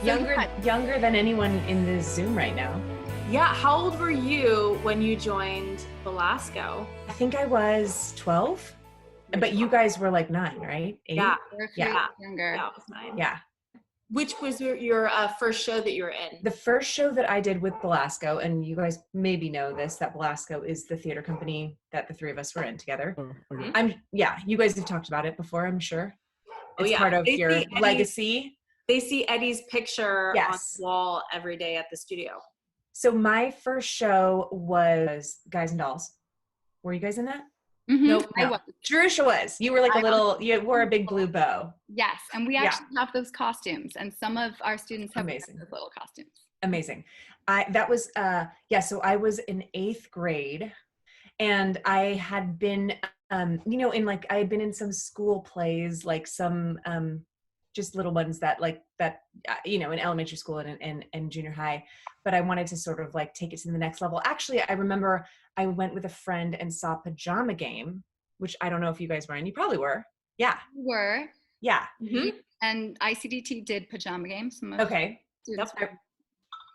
Younger than anyone in this Zoom right now. Yeah. How old were you when you joined Belasco? I think I was 12, but you guys were like 9, right? 8? Yeah. Younger. Yeah, I was 9. Yeah. Which was your first show that you were in? The first show that I did with Belasco, and you guys maybe know this, that Belasco is the theater company that the three of us were in together. Oh, okay. You guys have talked about it before, I'm sure. It's yeah. part of your legacy. They see Eddie's picture on the wall every day at the studio. So my first show was Guys and Dolls. Were you guys in that? Mm-hmm. Nope. I was. Jerusha was. You were like you wore a big blue bow. Yes, and we actually have those costumes, and some of our students have those little costumes. Amazing. So I was in 8th grade, and I had been, I had been in some school plays, like some just little ones that in elementary school and junior high, but I wanted to sort of like take it to the next level. Actually, I remember I went with a friend and saw Pajama Game, which I don't know if you guys were in. You probably were. Yeah. We were. Yeah. Mm-hmm. And ICDT did Pajama Game. Okay.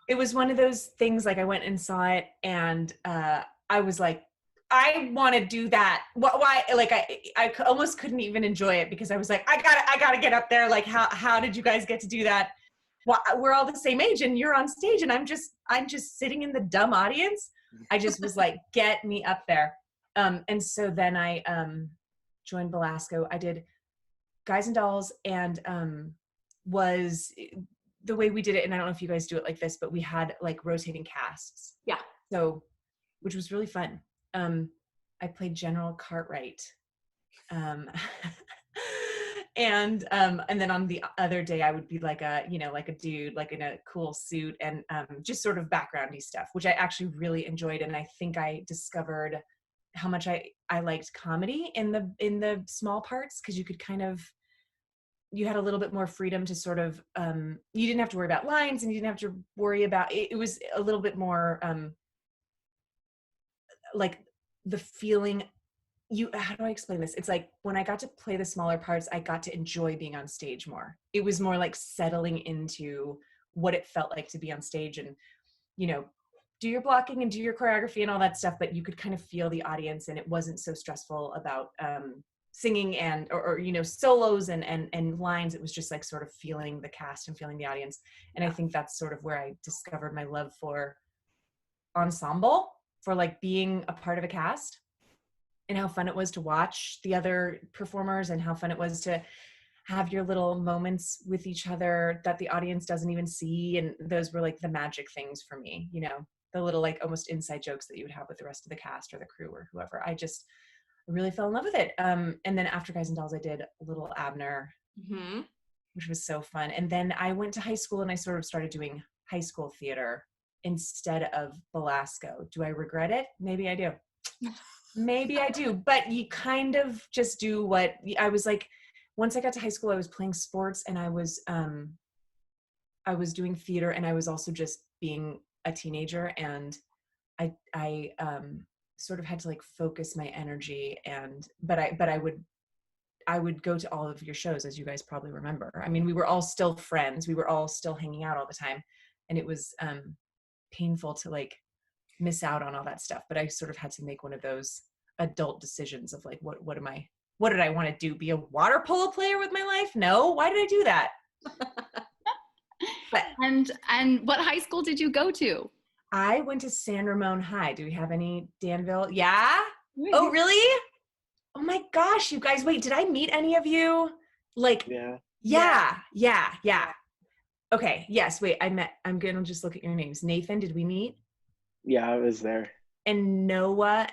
It was one of those things, like I went and saw it, and I was like, I want to do that. Why? Like I almost couldn't even enjoy it because I was like, I gotta get up there. Like, how did you guys get to do that? Well, we're all the same age, and you're on stage, and I'm just sitting in the dumb audience. I just was like, get me up there. And so then I joined Belasco. I did Guys and Dolls, and was the way we did it. And I don't know if you guys do it like this, but we had like rotating casts. Yeah. So, which was really fun. I played General Cartwright. And then on the other day I would be like a dude, like in a cool suit, and just sort of backgroundy stuff, which I actually really enjoyed. And I think I discovered how much I liked comedy in the small parts, because you could you had a little bit more freedom to sort of, you didn't have to worry about lines, and you didn't have to worry about, it was a little bit more, like the feeling, how do I explain this? It's like when I got to play the smaller parts, I got to enjoy being on stage more. It was more like settling into what it felt like to be on stage, and, do your blocking and do your choreography and all that stuff, but you could kind of feel the audience, and it wasn't so stressful about, singing and or solos and lines. It was just like sort of feeling the cast and feeling the audience. And I think that's sort of where I discovered my love for ensemble, for like being a part of a cast, and how fun it was to watch the other performers, and how fun it was to have your little moments with each other that the audience doesn't even see. And those were like the magic things for me, the little like almost inside jokes that you would have with the rest of the cast or the crew or whoever. I really fell in love with it. And then after Guys and Dolls, I did Little Abner, which was so fun. And then I went to high school, and I sort of started doing high school theater instead of Belasco. Do I regret it? Maybe I do. Maybe I do. But you kind of just do what I was like. Once I got to high school, I was playing sports, and I was doing theater, and I was also just being a teenager, and I sort of had to like focus my energy, but I would go to all of your shows, as you guys probably remember. I mean, we were all still friends. We were all still hanging out all the time, and it was painful to like miss out on all that stuff. But I sort of had to make one of those adult decisions of like, what did I want to do? Be a water polo player with my life? No. Why did I do that? But, and what high school did you go to? I went to San Ramon High. Do we have any Danville? Yeah? Oh, really? Oh my gosh, you guys. Wait, did I meet any of you? Like, yeah. Okay, yes, wait, I'm going to just look at your names. Nathan, did we meet? Yeah, I was there. And Noah,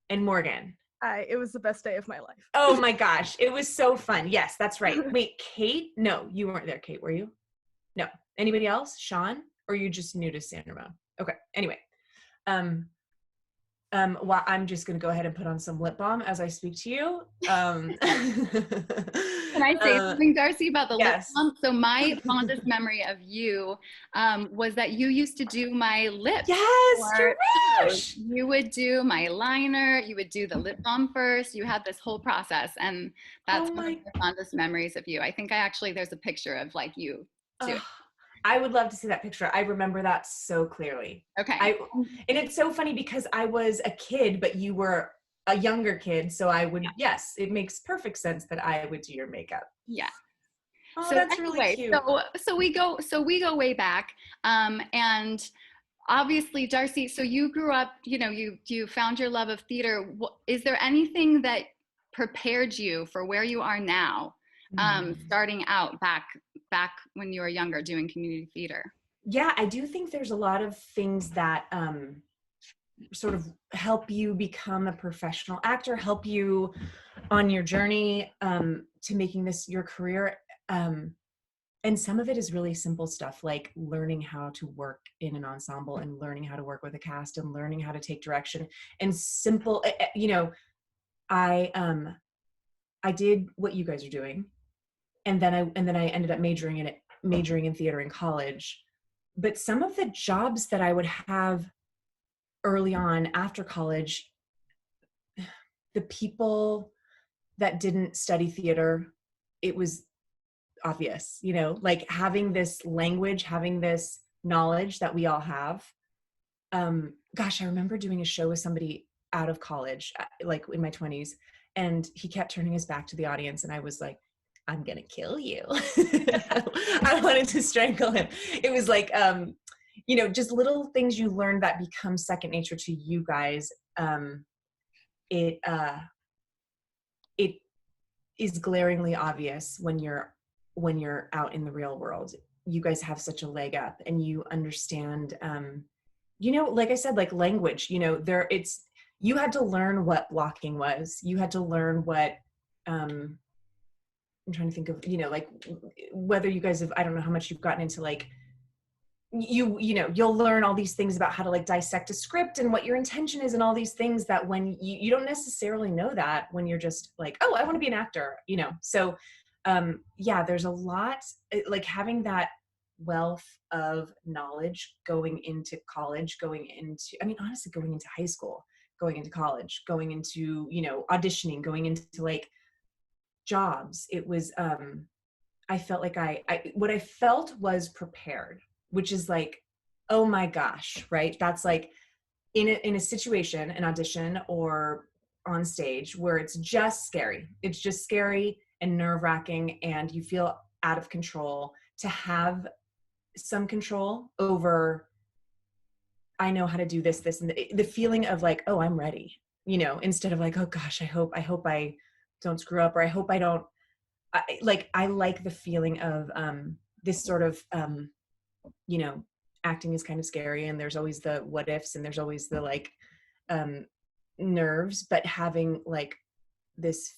and Morgan. It was the best day of my life. Oh my gosh, it was so fun. Yes, that's right. Wait, Kate? No, you weren't there, Kate, were you? No. Anybody else? Sean? Or are you just new to San Ramon? Okay. Anyway, well, I'm just going to go ahead and put on some lip balm as I speak to you. Can I say something, D'Arcy, about the lip balm? So my fondest memory of you was that you used to do my lips. Yes, you would do my liner. You would do the lip balm first. You had this whole process, and that's one of my fondest memories of you. I think there's a picture of like you to it. I would love to see that picture. I remember that so clearly. Okay. And it's so funny because I was a kid, but you were a younger kid. So I would, yes, it makes perfect sense that I would do your makeup. Yeah. Oh, So that's anyway, really cute. So we go way back. And obviously, D'Arcy, so you grew up, you found your love of theater. Is there anything that prepared you for where you are now, starting out back when you were younger doing community theater? Yeah, I do think there's a lot of things that sort of help you become a professional actor, help you on your journey to making this your career. And some of it is really simple stuff, like learning how to work in an ensemble and learning how to work with a cast and learning how to take direction and simple, I did what you guys are doing. And then I ended up majoring in theater in college. But some of the jobs that I would have early on after college, the people that didn't study theater, it was obvious, like having this language, having this knowledge that we all have. Gosh, I remember doing a show with somebody out of college, like in my 20s, and he kept turning his back to the audience, and I was like, I'm gonna kill you. I wanted to strangle him. It was like, just little things you learn that become second nature to you guys. It is glaringly obvious when you're out in the real world. You guys have such a leg up, and you understand, like I said, like language, you had to learn what blocking was. You had to learn what, I'm trying to think of, like whether you guys have, I don't know how much you've gotten into, like, you'll learn all these things about how to like dissect a script and what your intention is and all these things that when you don't necessarily know that when you're just like, oh, I want to be an actor, So there's a lot, like having that wealth of knowledge going into college, honestly, going into high school, going into college, going into, auditioning, going into like jobs. It was, I felt like what I felt was prepared, which is like, oh my gosh, right? That's like in a situation, an audition or on stage where it's just scary. It's just scary and nerve-wracking, and you feel out of control. To have some control over, I know how to do this, and the feeling of like, oh, I'm ready, instead of like, oh gosh, I hope I don't screw up, or I hope I don't, I like the feeling of this sort of, acting is kind of scary, and there's always the what ifs, and there's always the like nerves, but having like this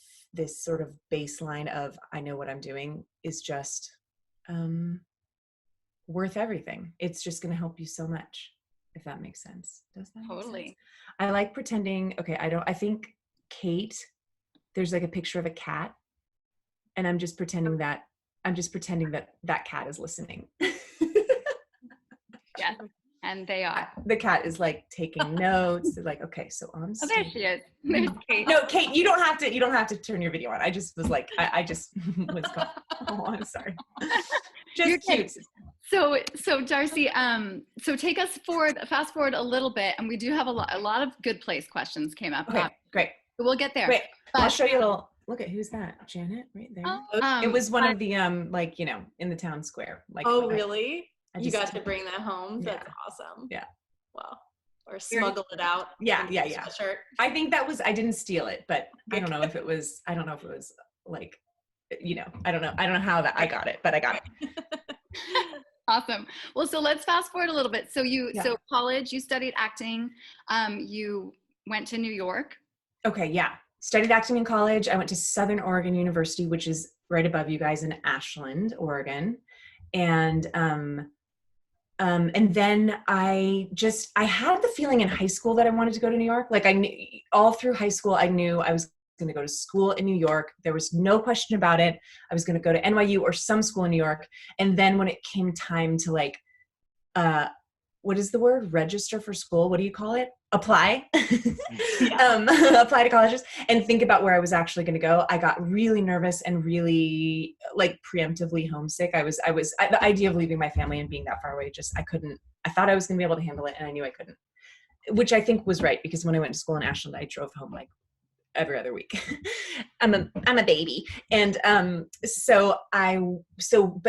sort of baseline of I know what I'm doing is just worth everything. It's just going to help you so much, if that makes sense. Does that totally make sense? I like pretending. Okay, I think Kate, there's like a picture of a cat, and I'm just pretending that that cat is listening. Yeah, and they are. The cat is like taking notes. They're like, okay, so on stage. Oh, there she is. There's Kate. No, Kate, you don't have to turn your video on. I just was like, I just was going, oh, I'm sorry. Just cute. So D'Arcy, so take us fast forward a little bit, and we do have a lot of good place questions came up. Okay, great. So we'll get there. Great. I'll show you a little. Look at who's that? Janet, right there. It was one of the like in the town square. Like, oh, really? I You got to bring that home? That's awesome. Yeah. Wow. Or smuggle it out. Yeah. Sweatshirt. I think I didn't steal it, but I don't know if it was like, I don't know how that I got it, but I got it. Awesome. Well, so let's fast forward a little bit. So so college, you studied acting. You went to New York. Okay. Yeah. Studied acting in college. I went to Southern Oregon University, which is right above you guys in Ashland, Oregon. And then I had the feeling in high school that I wanted to go to New York. Like all through high school, I knew I was going to go to school in New York. There was no question about it. I was going to go to NYU or some school in New York. And then when it came time to like, what is the word? Register for school. What do you call it? apply, apply to colleges and think about where I was actually going to go. I got really nervous and really like preemptively homesick. The idea of leaving my family and being that far away, I thought I was going to be able to handle it and I knew I couldn't, which I think was right because when I went to school in Ashland, I drove home like every other week. I'm a baby. And but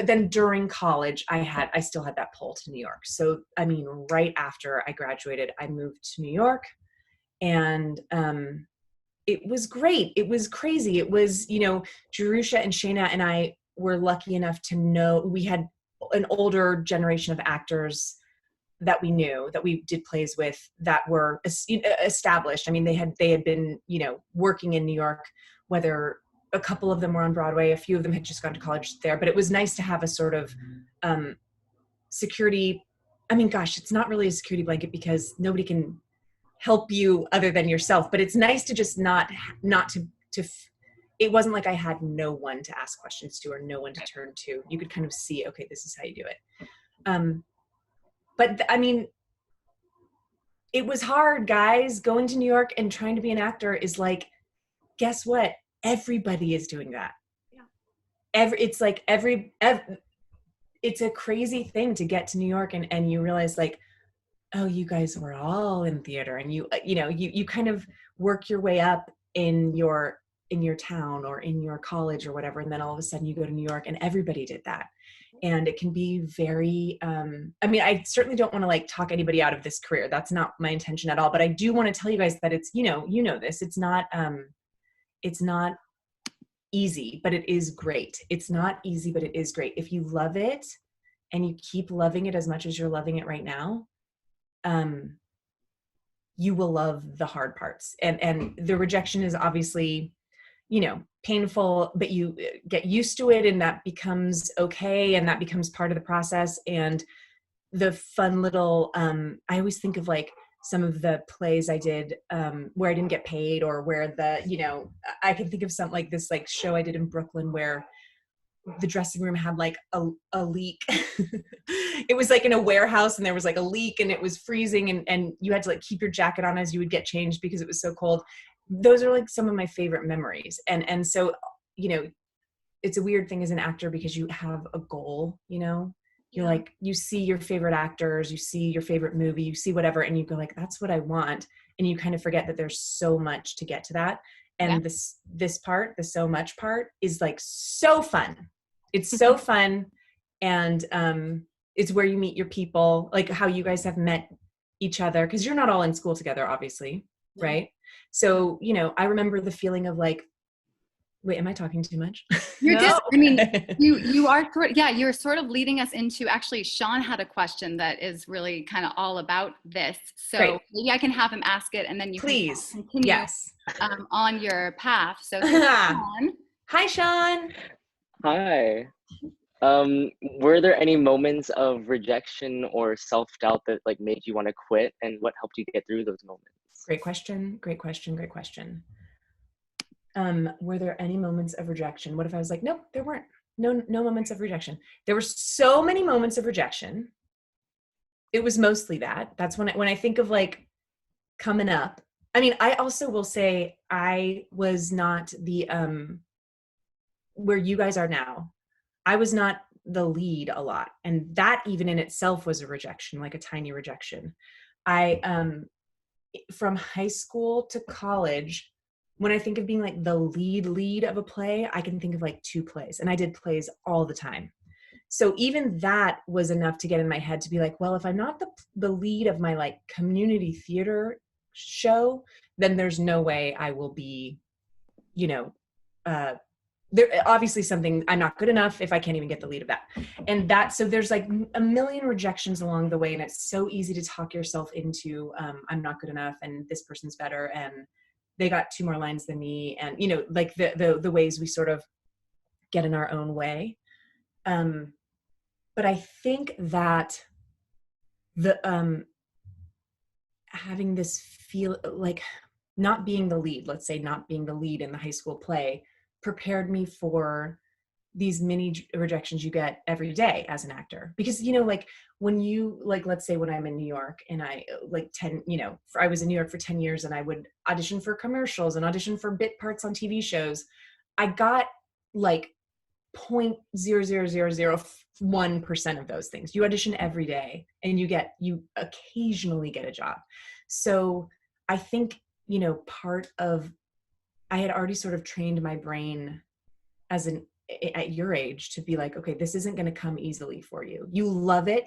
then during college I still had that pull to New York. So I mean, right after I graduated, I moved to New York and it was great. It was crazy. It was, Jerusha and Shayna and I were lucky enough to know we had an older generation of actors that we knew that we did plays with that were established. I mean, they had been, working in New York, whether a couple of them were on Broadway, a few of them had just gone to college there, but it was nice to have a sort of security. I mean, gosh, it's not really a security blanket because nobody can help you other than yourself, but it's nice to just not to it wasn't like I had no one to ask questions to or no one to turn to. You could kind of see, okay, this is how you do it. But I mean, it was hard, guys. Going to New York and trying to be an actor is like, guess what? Everybody is doing that. Yeah. It's a crazy thing to get to New York and you realize like, oh, you guys were all in theater and you kind of work your way up in your town or in your college or whatever. And then all of a sudden you go to New York and everybody did that. And it can be very, I mean, I certainly don't want to like talk anybody out of this career. That's not my intention at all. But I do want to tell you guys that it's, this, it's not easy, but it is great. It's not easy, but it is great. If you love it and you keep loving it as much as you're loving it right now, you will love the hard parts. And the rejection is obviously, painful, but you get used to it and that becomes okay. And that becomes part of the process. And the fun little, I always think of like some of the plays I did where I didn't get paid or where I can think of something like this, like show I did in Brooklyn where the dressing room had like a leak. It was like in a warehouse and there was like a leak and it was freezing and you had to like keep your jacket on as you would get changed because it was so cold. Those are like some of my favorite memories. And so, it's a weird thing as an actor because you have a goal, you're like, you see your favorite actors, you see your favorite movie, you see whatever, and you go like, that's what I want. And you kind of forget that there's so much to get to that. And this part, the so much part is like so fun. It's so fun. And it's where you meet your people, like how you guys have met each other. Cause you're not all in school together, obviously. Yeah. Right. So, I remember the feeling of like, wait, am I talking too much? You're good. I mean, you are, you're sort of leading us into, actually, Sean had a question that is really kind of all about this. So Great. Maybe I can have him ask it and then you Please. Can continue Yes. On your path. So Sean. Hi, Sean. Hi. Were there any moments of rejection or self-doubt that like made you want to quit, and what helped you get through those moments? Great question. Were there any moments of rejection? What if I was like, nope, there weren't. No moments of rejection. There were so many moments of rejection. It was mostly that. That's when I think of like coming up. I mean, I also will say I was not the, where you guys are now. I was not the lead a lot. And that even in itself was a rejection, like a tiny rejection. From high school to college, when I think of being like the lead of a play, I can think of like 2 plays, and I did plays all the time. So even that was enough to get in my head to be like, well, if I'm not the lead of my like community theater show, then there's no way I will be, there obviously something, I'm not good enough if I can't even get the lead of that. And so there's like a million rejections along the way. And it's so easy to talk yourself into, I'm not good enough and this person's better. And they got 2 more lines than me. And, like the ways we sort of get in our own way. But I think that having this feel like not being the lead, let's say not being the lead in the high school play, prepared me for these mini rejections you get every day as an actor. Because, you know, like when you, like, let's say when I'm in New York and I I was in New York for 10 years and I would audition for commercials and audition for bit parts on TV shows. I got like 0.00001% of those things. You audition every day and you occasionally get a job. So I think, you know, I had already sort of trained my brain at your age to be like, okay, this isn't going to come easily for you. You love it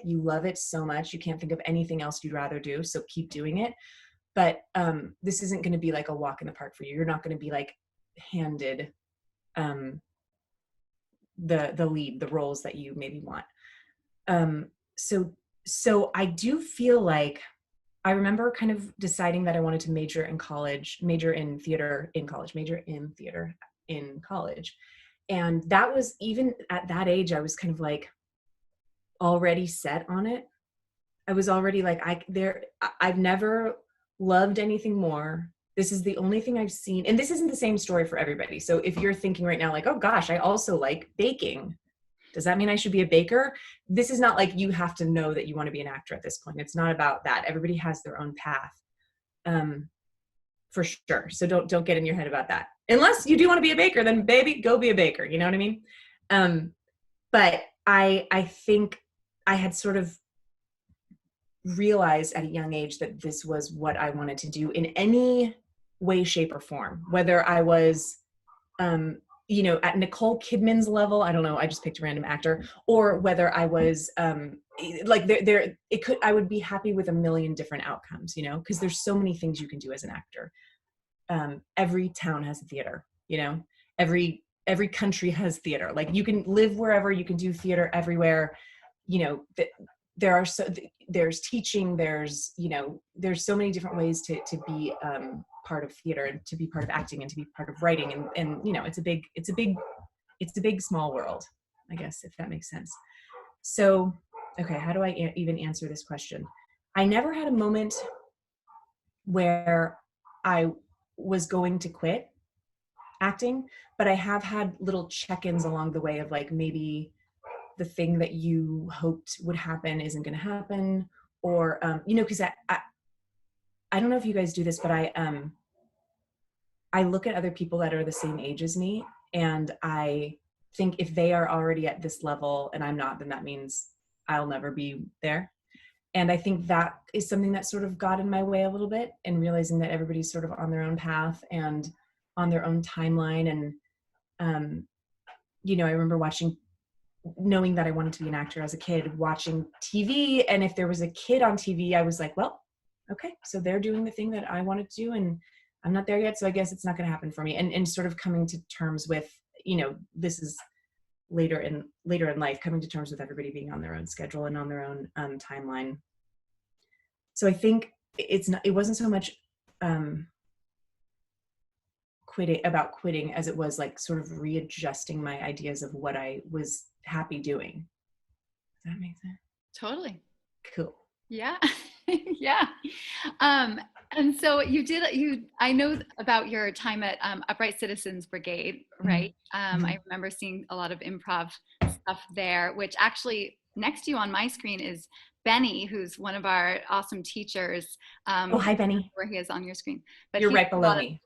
so much. You can't think of anything else you'd rather do. So keep doing it. But this isn't going to be like a walk in the park for you. You're not going to be like handed the roles that you maybe want. So I do feel like I remember kind of deciding that I wanted to major in theater in college. And that was, even at that age, I was kind of like already set on it. I was already like, I've never loved anything more. This is the only thing I've seen. And this isn't the same story for everybody. So if you're thinking right now, like, oh gosh, I also like baking. Does that mean I should be a baker? This is not like you have to know that you want to be an actor at this point. It's not about that. Everybody has their own path, for sure. So don't get in your head about that. Unless you do want to be a baker, then baby, go be a baker. You know what I mean? But I think I had sort of realized at a young age that this was what I wanted to do in any way, shape, or form. Whether I was, at Nicole Kidman's level, I don't know, I just picked a random actor, or whether I was I would be happy with a million different outcomes, because there's so many things you can do as an actor. Every town has a theater, every country has theater. Like you can live wherever, you can do theater everywhere. There's teaching, there's so many different ways to be part of theater and to be part of acting and to be part of writing. And it's a big, small world, I guess, if that makes sense. So, okay, how do I even answer this question? I never had a moment where I was going to quit acting, but I have had little check-ins along the way of like, maybe the thing that you hoped would happen isn't going to happen, or because I don't know if you guys do this, but I look at other people that are the same age as me, and I think if they are already at this level and I'm not, then that means I'll never be there. And I think that is something that sort of got in my way a little bit, and realizing that everybody's sort of on their own path and on their own timeline. And I remember knowing that I wanted to be an actor as a kid, watching TV. And if there was a kid on TV, I was like, well, okay, so they're doing the thing that I wanted to do, and I'm not there yet, so I guess it's not going to happen for me. And sort of coming to terms with, this is later in life, coming to terms with everybody being on their own schedule and on their own timeline. So I think it wasn't so much quitting as it was like sort of readjusting my ideas of what I was happy doing. Does that make sense? Totally. Cool. Yeah. Yeah. And so I know about your time at Upright Citizens Brigade, right? Mm-hmm. I remember seeing a lot of improv stuff there, which actually next to you on my screen is Benny, who's one of our awesome teachers. Oh, hi, Benny. Where he is on your screen. But you're right below me.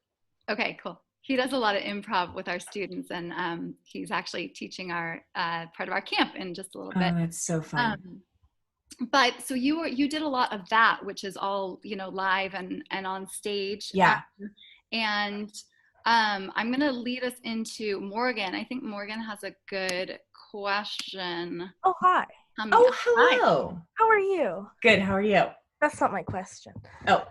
Okay, cool. He does a lot of improv with our students, and he's actually teaching our part of our camp in just a little bit. Oh, that's so fun. But so you did a lot of that, which is all live and on stage. Yeah. And I'm gonna lead us into Morgan. I think Morgan has a good question. Oh, hi. Oh, hello. Hi. How are you? Good. How are you? That's not my question. Oh.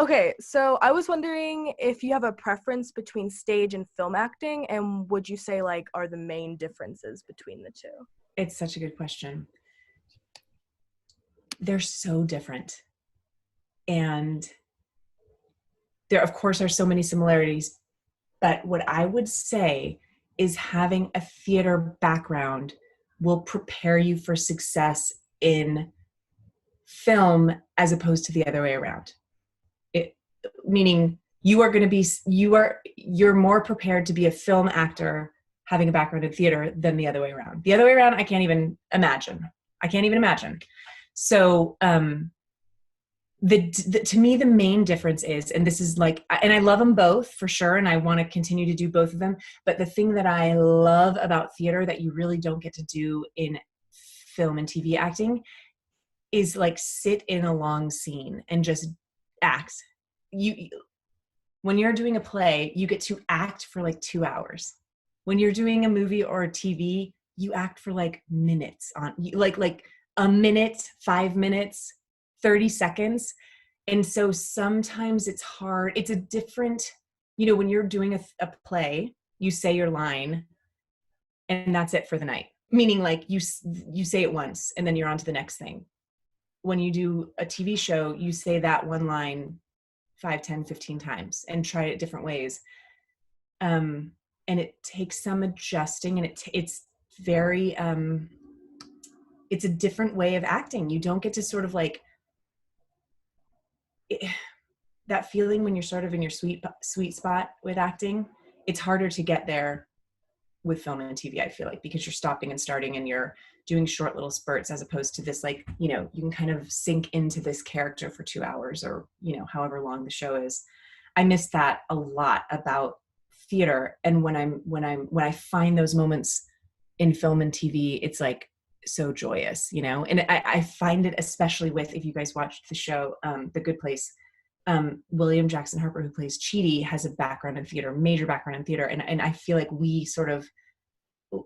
Okay, so I was wondering if you have a preference between stage and film acting, and would you say are the main differences between the two? It's such a good question. They're so different. And there, of course, are so many similarities. But what I would say is having a theater background will prepare you for success in film as opposed to the other way around. Meaning you're more prepared to be a film actor having a background in theater than the other way around. The other way around, I can't even imagine. So to me, the main difference is, and this is like, and I love them both for sure, and I want to continue to do both of them, but the thing that I love about theater that you really don't get to do in film and TV acting is like sit in a long scene and just act. When you're doing a play, you get to act for like 2 hours. When you're doing a movie or a TV, you act for like minutes like a minute, 5 minutes, 30 seconds. And so sometimes it's hard. It's a different, when you're doing a play, you say your line and that's it for the night. Meaning like you say it once and then you're on to the next thing. When you do a TV show, you say that one line 5, 10, 15 times and try it different ways. And it takes some adjusting, and it's very, it's a different way of acting. You don't get to sort of like that feeling when you're sort of in your sweet spot with acting. It's harder to get there with film and TV, I feel like, because you're stopping and starting and you're doing short little spurts, as opposed to this, like, you can kind of sink into this character for 2 hours or, however long the show is. I miss that a lot about theater. And when I find those moments in film and TV, it's like so joyous, and I find it especially with, if you guys watched the show, The Good Place, William Jackson Harper, who plays Chidi, has a background in theater, major background in theater. And I feel like we sort of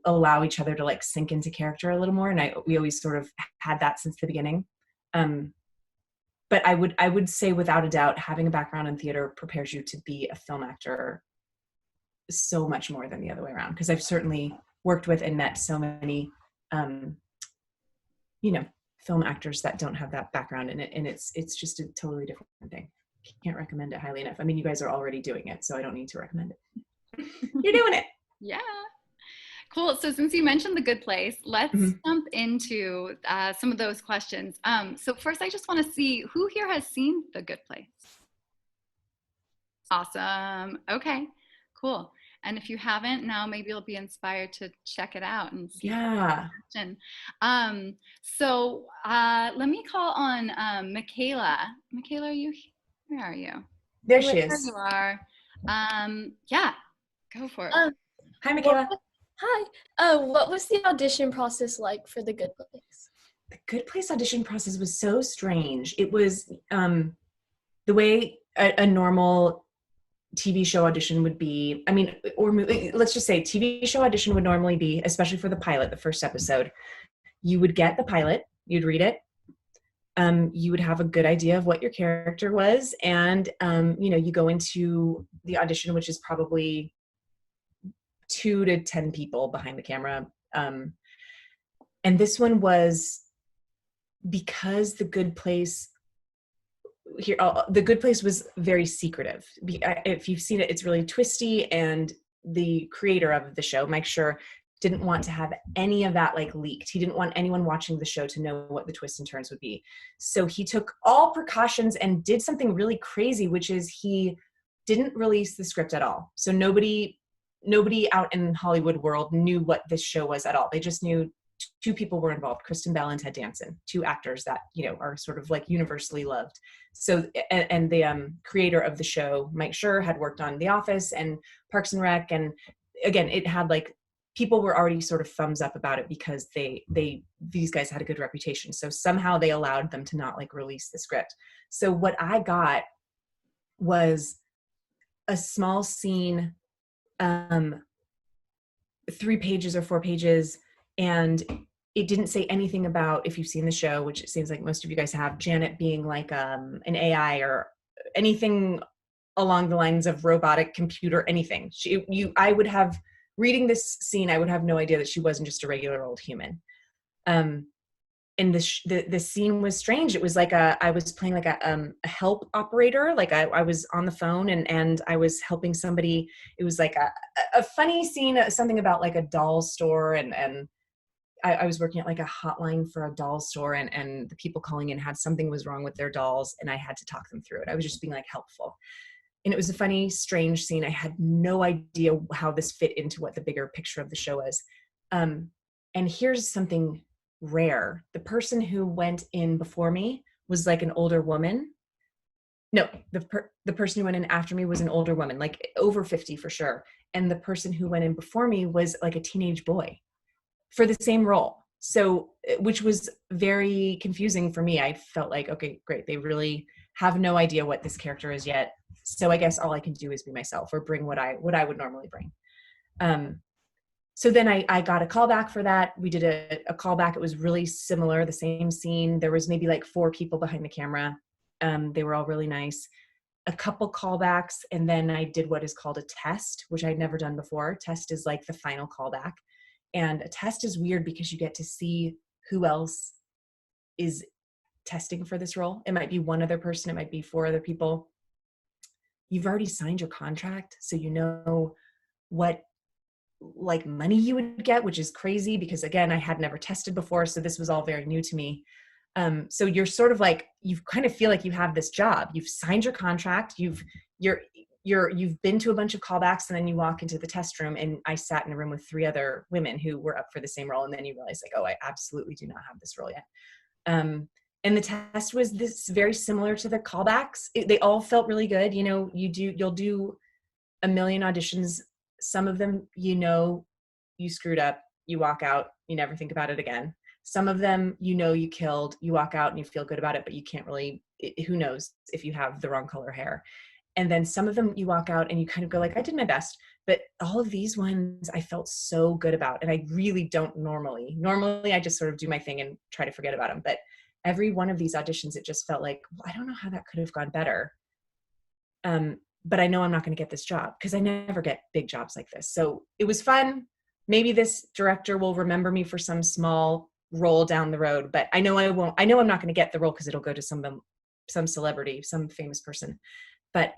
allow each other to like sink into character a little more. And we always sort of had that since the beginning. But I would say without a doubt, having a background in theater prepares you to be a film actor so much more than the other way around. Because I've certainly worked with and met so many, film actors that don't have that background in it. And it's just a totally different thing. Can't recommend it highly enough. I mean, you guys are already doing it, so I don't need to recommend it. You're doing it. Yeah. Cool. So since you mentioned The Good Place, let's jump into some of those questions. So first, I just want to see who here has seen The Good Place. Awesome. Okay, cool. And if you haven't, now maybe you'll be inspired to check it out and see. Yeah. So let me call on Michaela. Michaela, where are you? There she is. There you are. Yeah, go for it. Hi, Michaela. Hi. What was the audition process like for The Good Place? The Good Place audition process was so strange. It was the way a normal TV show audition would be. I mean, or let's just say TV show audition would normally be, especially for the pilot, the first episode, you would get the pilot, you'd read it. You would have a good idea of what your character was. And, you go into the audition, which is probably 2 to 10 people behind the camera. And this one was because The Good Place was very secretive. If you've seen it, it's really twisty, and the creator of the show, Mike Schur, didn't want to have any of that like leaked. He didn't want anyone watching the show to know what the twists and turns would be. So he took all precautions and did something really crazy, which is he didn't release the script at all. So nobody out in Hollywood world knew what this show was at all. They just knew 2 people were involved, Kristen Bell and Ted Danson, 2 actors that, are sort of like universally loved. So, and the creator of the show, Mike Schur, had worked on The Office and Parks and Rec. And again, it had like, people were already sort of thumbs up about it because these guys had a good reputation. So somehow they allowed them to not like release the script. So what I got was a small scene, 3 pages or 4 pages, and it didn't say anything about, if you've seen the show, which it seems like most of you guys have, Janet being like an AI or anything along the lines of robotic computer, anything. I would have, reading this scene, I would have no idea that she wasn't just a regular old human. And the scene was strange. It was like I was playing like a help operator. Like I was on the phone and I was helping somebody. It was like a funny scene, something about like a doll store, and I was working at like a hotline for a doll store, and the people calling in had something was wrong with their dolls, and I had to talk them through it. I was just being like helpful. And it was a funny, strange scene. I had no idea how this fit into what the bigger picture of the show was. And here's something rare. The person who went in before me was like an older woman. No, the person who went in after me was an older woman, like over 50 for sure. And the person who went in before me was like a teenage boy for the same role. So, which was very confusing for me. I felt like, okay, great. They really have no idea what this character is yet. So I guess all I can do is be myself or bring what I would normally bring. So then I got a call back for that. We did a callback. It was really similar, the same scene. There was maybe like 4 people behind the camera. They were all really nice. A couple callbacks, and then I did what is called a test, which I'd never done before. Test is like the final callback. And a test is weird because you get to see who else is testing for this role. It might be one other person. It might be 4 other people. You've already signed your contract, so you know what like money you would get, which is crazy because again, I had never tested before. So this was all very new to me. So you're sort of like, you kind of feel like you have this job. You've signed your contract. You've been to a bunch of callbacks, and then you walk into the test room, and I sat in a room with 3 other women who were up for the same role. And then you realize like, oh, I absolutely do not have this role yet. And the test was this very similar to the callbacks. They all felt really good. You know, you'll do a million auditions. Some of them, you know, you screwed up, you walk out, you never think about it again. Some of them, you know, you killed, you walk out and you feel good about it, but you can't really, who knows if you have the wrong color hair. And then some of them you walk out and you kind of go like, I did my best. But all of these ones I felt so good about. And I really don't normally I just sort of do my thing and try to forget about them. But every one of these auditions, it just felt like, well, I don't know how that could have gone better. But I know I'm not going to get this job because I never get big jobs like this. So it was fun. Maybe this director will remember me for some small role down the road, but I know I won't. I know I'm not going to get the role because it'll go to some celebrity, some famous person. But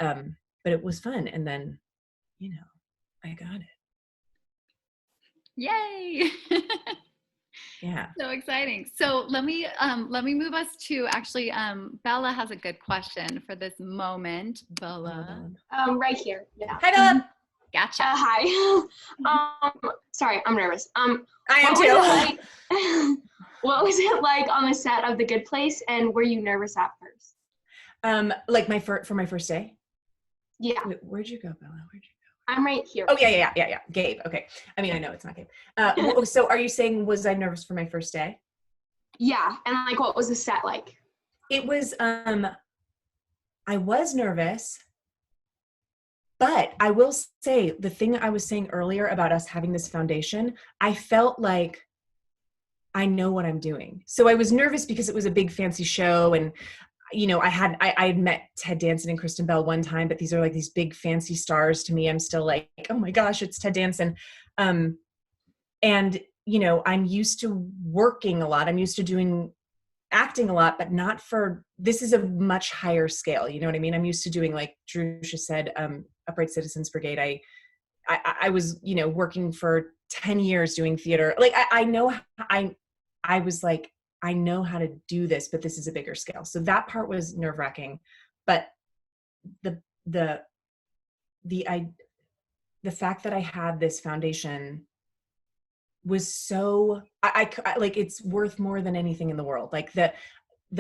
it was fun. And then, you know, I got it. Yay! Yeah. So exciting. So let me move us to actually Bella has a good question for this moment. Bella. Right here. Yeah. Hi, Bella. Gotcha. Hi. Sorry, I'm nervous. I am too. What was it like on the set of The Good Place, and were you nervous at first? Like for my first day? Yeah. Wait, where'd you go, Bella? Where'd you go? I'm right here. Oh, yeah. Gabe. Okay. I mean, I know it's not Gabe. So are you saying, was I nervous for my first day? Yeah. And like, what was the set like? It was, I was nervous, but I will say the thing I was saying earlier about us having this foundation, I felt like I know what I'm doing. So I was nervous because it was a big fancy show, and you know, I had met Ted Danson and Kristen Bell one time, but these are like these big fancy stars to me. I'm still like, oh my gosh, it's Ted Danson. And you know, I'm used to working a lot. I'm used to acting a lot, but not for, this is a much higher scale. You know what I mean? I'm used to doing, like Drusha said, Upright Citizens Brigade. I was, you know, working for 10 years doing theater. Like I was like, I know how to do this, but this is a bigger scale. So that part was nerve-wracking. But the fact that I had this foundation was so, I like, it's worth more than anything in the world. Like the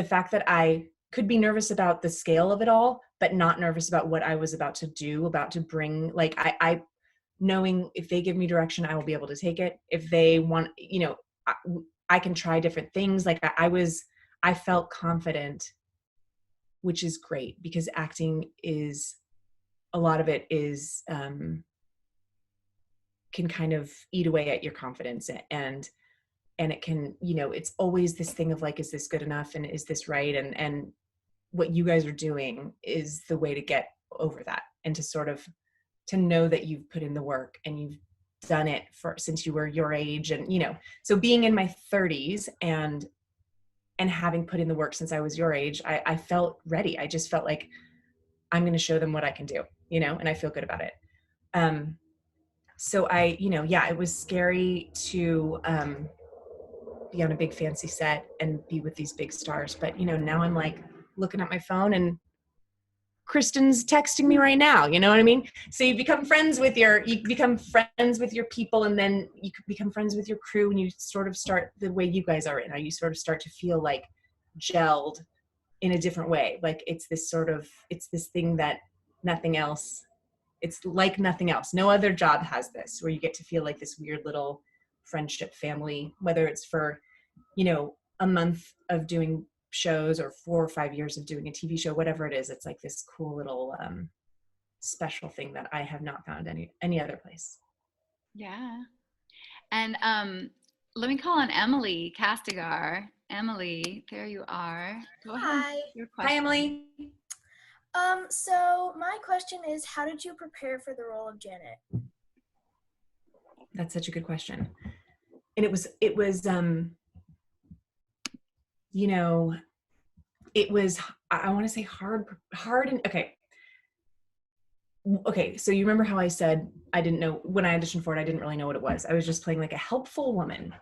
fact that I could be nervous about the scale of it all, but not nervous about what I was about to do, about to bring, like I knowing if they give me direction, I will be able to take it. If they want, you know, I can try different things. Like I felt confident, which is great because acting is, a lot of it is, can kind of eat away at your confidence, and it can, you know, it's always this thing of like, is this good enough? And is this right? And what you guys are doing is the way to get over that, and to sort of, to know that you've put in the work and you've done it since you were your age. And, you know, so being in my 30s and having put in the work since I was your age, I felt ready. I just felt like I'm going to show them what I can do, you know, and I feel good about it. So I, you know, yeah, it was scary to be on a big fancy set and be with these big stars. But, you know, now I'm like looking at my phone and Kristen's texting me right now. You know what I mean? So you become friends with your people, and then you become friends with your crew, and you sort of start the way you guys are right now. You sort of start to feel like gelled in a different way. Like it's this thing that nothing else, it's like nothing else. No other job has this, where you get to feel like this weird little friendship family, whether it's for, a month of doing shows or 4 or 5 years of doing a TV show, whatever it is. It's like this cool little special thing that I have not found any other place. Yeah. And let me call on Emily Castigar. Emily, there you are. Go ahead. Hi. Your question. Hi, Emily. So my question is, how did you prepare for the role of Janet? That's such a good question. And it was I want to say hard and okay. So you remember how I said I didn't know when I auditioned for it, I didn't really know what it was. I was just playing like a helpful woman.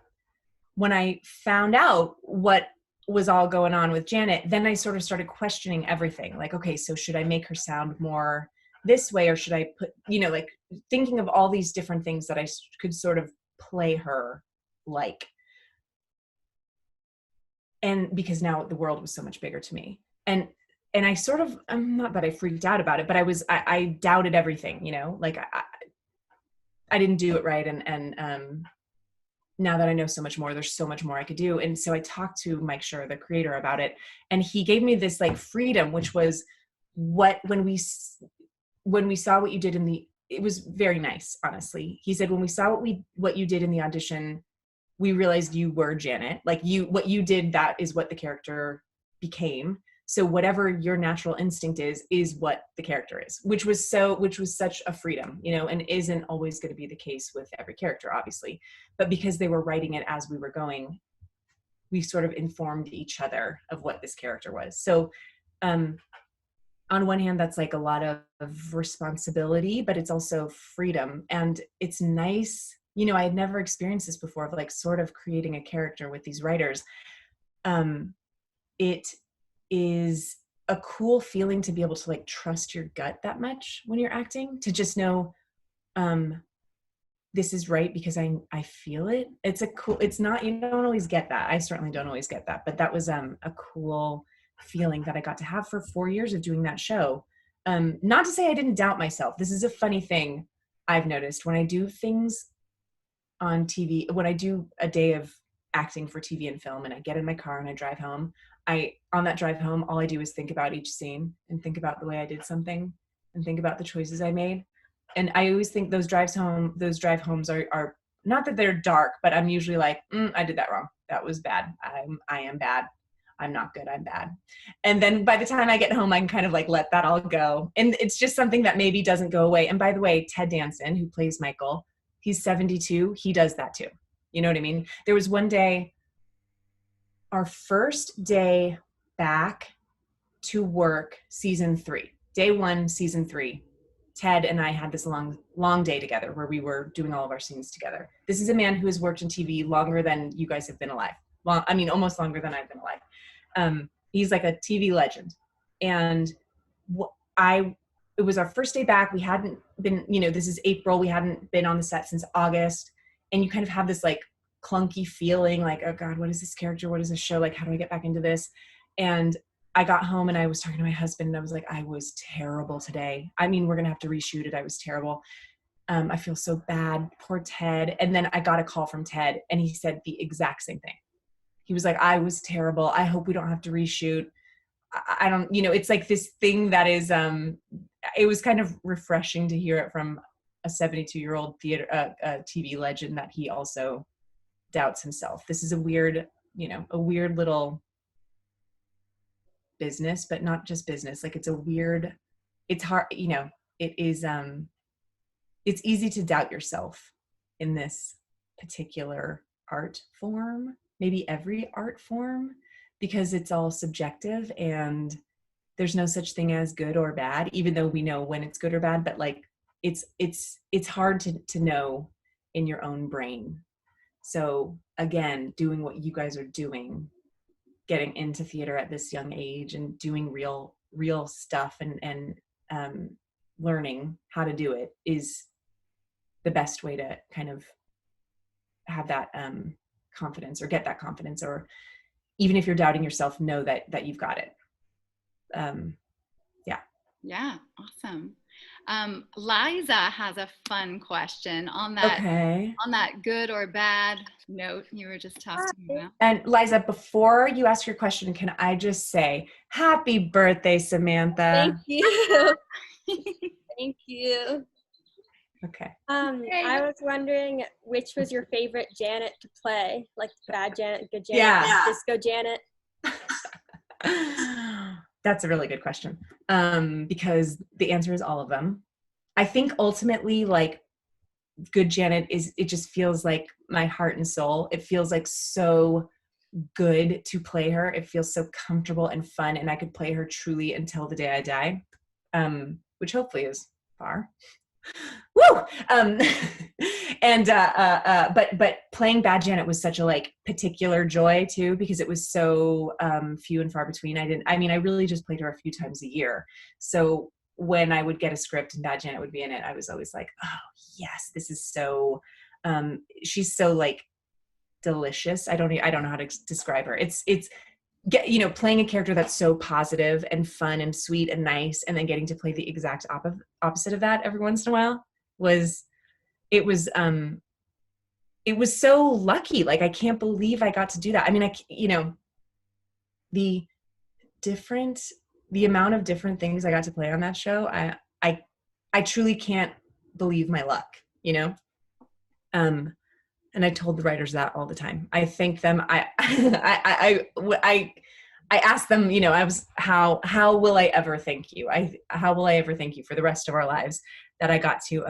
When I found out what was all going on with Janet, then I sort of started questioning everything. Like, okay, so should I make her sound more this way, or should I put, like thinking of all these different things that I could sort of play her like. And because now the world was so much bigger to me. And I sort of, not that I freaked out about it, but I doubted everything, like I didn't do it right. And now that I know so much more, there's so much more I could do. And so I talked to Mike Schur, the creator, about it. And he gave me this like freedom, which was when we saw what you did it was very nice, honestly. He said, when we saw what you did in the audition, we realized you were Janet. Like what you did, that is what the character became. So whatever your natural instinct is what the character is, which was such a freedom, and isn't always going to be the case with every character, obviously. But because they were writing it as we were going, we sort of informed each other of what this character was. So on one hand, that's like a lot of responsibility, but it's also freedom. And it's nice. I had never experienced this before, of like sort of creating a character with these writers. It is a cool feeling to be able to like trust your gut that much when you're acting, to just know this is right because I feel it. It's not, you don't always get that. I certainly don't always get that, but that was a cool feeling that I got to have for 4 years of doing that show. Not to say I didn't doubt myself. This is a funny thing I've noticed when I do things on TV, when I do a day of acting for TV and film, and I get in my car and I drive home, on that drive home, all I do is think about each scene and think about the way I did something and think about the choices I made. And I always think those drive homes are not that they're dark, but I'm usually like, I did that wrong. That was bad. I am bad. I'm not good. I'm bad. And then by the time I get home, I can kind of like let that all go. And it's just something that maybe doesn't go away. And by the way, Ted Danson, who plays Michael, he's 72. He does that too. You know what I mean? There was one day, our first day back to work, season 3, day 1, season 3, Ted and I had this long day together where we were doing all of our scenes together. This is a man who has worked in TV longer than you guys have been alive. Well, I mean, almost longer than I've been alive. He's like a TV legend. And it was our first day back. We hadn't been, this is April. We hadn't been on the set since August. And you kind of have this like clunky feeling like, oh God, what is this character? What is this show? Like, how do I get back into this? And I got home and I was talking to my husband and I was like, I was terrible today. I mean, we're going to have to reshoot it. I was terrible. I feel so bad. Poor Ted. And then I got a call from Ted and he said the exact same thing. He was like, I was terrible. I hope we don't have to reshoot. I don't, it's like this thing that is, it was kind of refreshing to hear it from a 72-year-old TV legend that he also doubts himself. This is a weird little business, but not just business. Like it's hard, it is, it's easy to doubt yourself in this particular art form, maybe every art form, because it's all subjective and there's no such thing as good or bad, even though we know when it's good or bad, but like it's hard to know in your own brain. So again, doing what you guys are doing, getting into theater at this young age and doing real real stuff and learning how to do it is the best way to kind of have that confidence, or get that confidence, or even if you're doubting yourself, know that you've got it. Yeah, awesome. Liza has a fun question on that Okay. on that good or bad note you were just talking about. And Liza, before you ask your question, can I just say happy birthday, Samantha? Thank you. Thank you. Okay. I was wondering which was your favorite Janet to play, like bad Janet, good Janet, Yeah. disco Janet. That's a really good question. Because the answer is all of them. I think ultimately, like, good Janet it just feels like my heart and soul. It feels like so good to play her. It feels so comfortable and fun, and I could play her truly until the day I die, which hopefully is far. Woo! But playing bad Janet was such a like particular joy too, because it was so few and far between. I really just played her a few times a year. So when I would get a script and bad Janet would be in it, I was always like, oh yes, this is so, she's so like delicious. I don't know how to describe her. It's playing a character that's so positive and fun and sweet and nice, and then getting to play the exact opposite of that every once in a while was so lucky. Like, I can't believe I got to do that. I mean, the amount of different things I got to play on that show, I truly can't believe my luck, and I told the writers that all the time. I thank them. I asked them, I was, how will I ever thank you? How will I ever thank you for the rest of our lives that I got to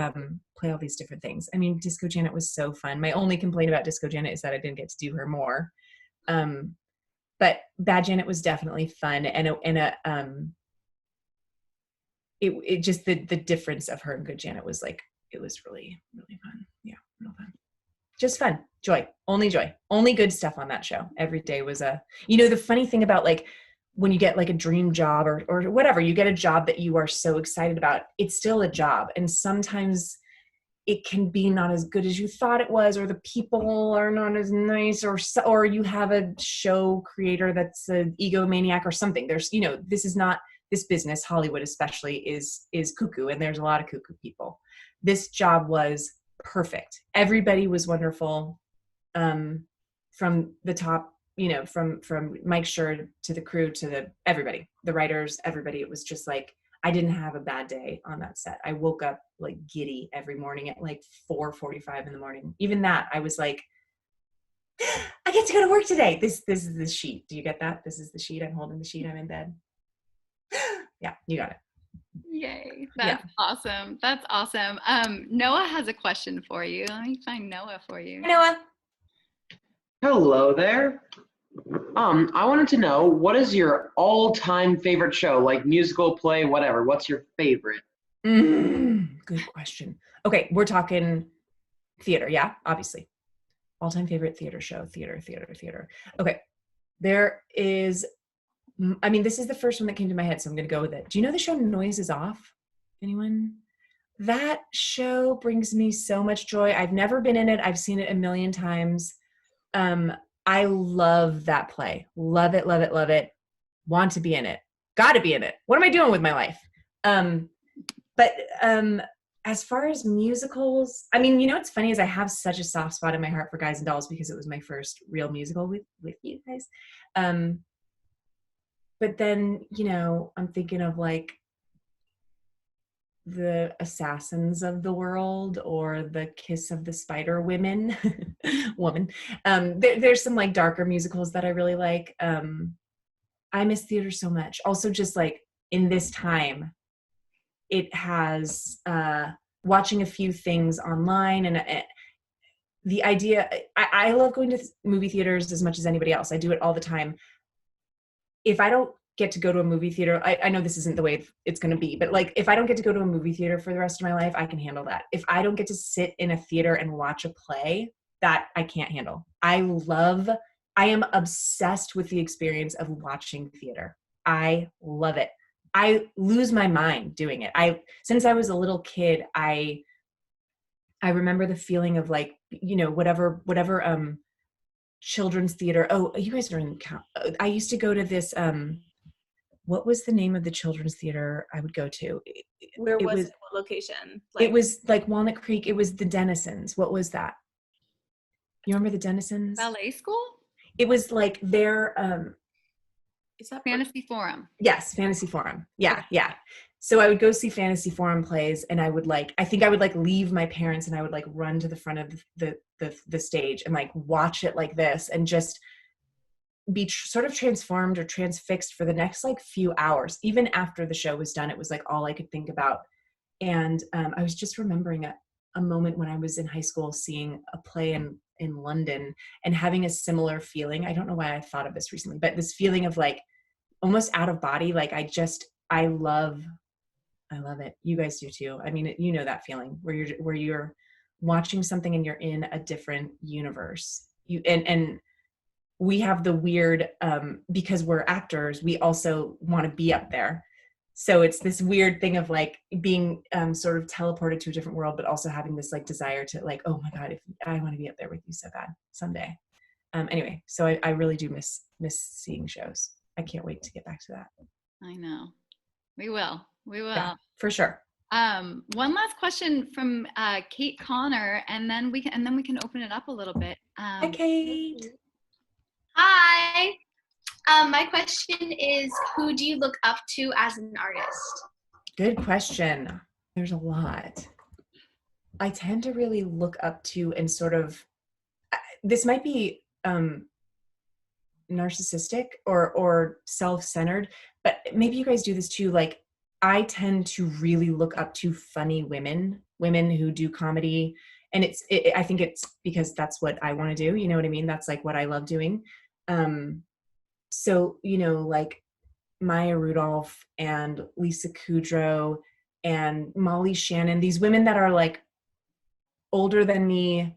play all these different things? I mean, Disco Janet was so fun. My only complaint about Disco Janet is that I didn't get to do her more. But Bad Janet was definitely fun, it just the difference of her and Good Janet was like, it was really, really fun. Yeah, real fun. Just fun, joy, only good stuff on that show. Every day was the funny thing about like when you get like a dream job or whatever, you get a job that you are so excited about, it's still a job. And sometimes it can be not as good as you thought it was, or the people are not as nice, or you have a show creator that's an egomaniac or something. There's, this business, Hollywood especially, is cuckoo, and there's a lot of cuckoo people. This job was perfect. Everybody was wonderful, from the top, from Mike Schur to the crew to everybody, the writers, everybody. It was just like, I didn't have a bad day on that set. I woke up like giddy every morning at like 4:45 in the morning. Even that, I was like, I get to go to work today. This is the sheet. Do you get that? This is the sheet. I'm holding the sheet. I'm in bed. Yeah, you got it. Yay. That's awesome. That's awesome. Noah has a question for you. Let me find Noah for you. Hey, Noah. Hello there. I wanted to know, what is your all-time favorite show, like musical, play, whatever? What's your favorite? Good question. Okay, we're talking theater, yeah, obviously. All-time favorite theater show, theater. Okay, there is, this is the first one that came to my head, so I'm going to go with it. Do you know the show Noise is Off? Anyone? That show brings me so much joy. I've never been in it. I've seen it a million times. I love that play. Love it, love it, love it. Want to be in it. Got to be in it. What am I doing with my life? But as far as musicals, what's funny is I have such a soft spot in my heart for Guys and Dolls because it was my first real musical with you guys. But then, I'm thinking of like the Assassins of the World or the Kiss of the Spider Woman. There's some like darker musicals that I really like. I miss theater so much. Also, just like in this time, it has watching a few things online, and the idea, I love going to movie theaters as much as anybody else. I do it all the time. If I don't get to go to a movie theater, I know this isn't the way it's going to be, but like if I don't get to go to a movie theater for the rest of my life, I can handle that. If I don't get to sit in a theater and watch a play, that I can't handle. I am obsessed with the experience of watching theater. I love it. I lose my mind doing it. Since I was a little kid, I remember the feeling of like, you know, whatever children's theater. Oh, you guys are in count. I used to go to this what was the name of the children's theater I would go to? Where it was was it? What location? it was like Walnut Creek. It was the Denizens. What was that? You remember the Denizens? Ballet school? It was like their Is that Fantasy Forum. yes, Fantasy Forum. Yeah, yeah. So I would go see Fantasy Forum plays, and I would like, I think I would like leave my parents, and I would like run to the front of the stage and like watch it like this, and just be sort of transformed or transfixed for the next like few hours. Even after the show was done, it was like all I could think about. And I was just remembering a moment when I was in high school seeing a play in London and having a similar feeling. I don't know why I thought of this recently, but this feeling of like almost out of body. Like I love it. You guys do too. I mean, you know that feeling where you're watching something and you're in a different universe. And we have the weird, because we're actors, we also want to be up there. So it's this weird thing of like being sort of teleported to a different world, but also having this like desire to like, oh my God, if I want to be up there with you so bad someday. Anyway, so I really do miss seeing shows. I can't wait to get back to that. I know. We will. Yeah, for sure. One last question from Kate Connor, and then we can open it up a little bit. Hi, Kate. Hi. My question is, who do you look up to as an artist? Good question. There's a lot. I tend to really look up to and sort of, this might be narcissistic or self-centered, but maybe you guys do this too. Like, I tend to really look up to funny women who do comedy. And I think it's because that's what I want to do. You know what I mean? That's like what I love doing. So, you know, like Maya Rudolph and Lisa Kudrow and Molly Shannon, these women that are like older than me,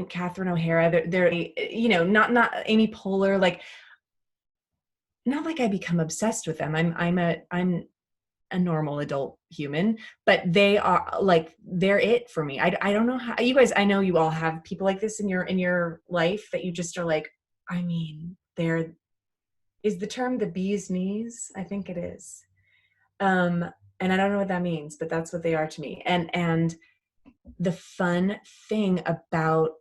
Catherine O'Hara, they're, you know, not Amy Poehler, like, not like I become obsessed with them. I'm a normal adult human, but they are like, they're it for me. I don't know how you guys, I know you all have people like this in your life that you just are like, I mean, is the term the bee's knees? I think it is. And I don't know what that means, but that's what they are to me. And the fun thing about,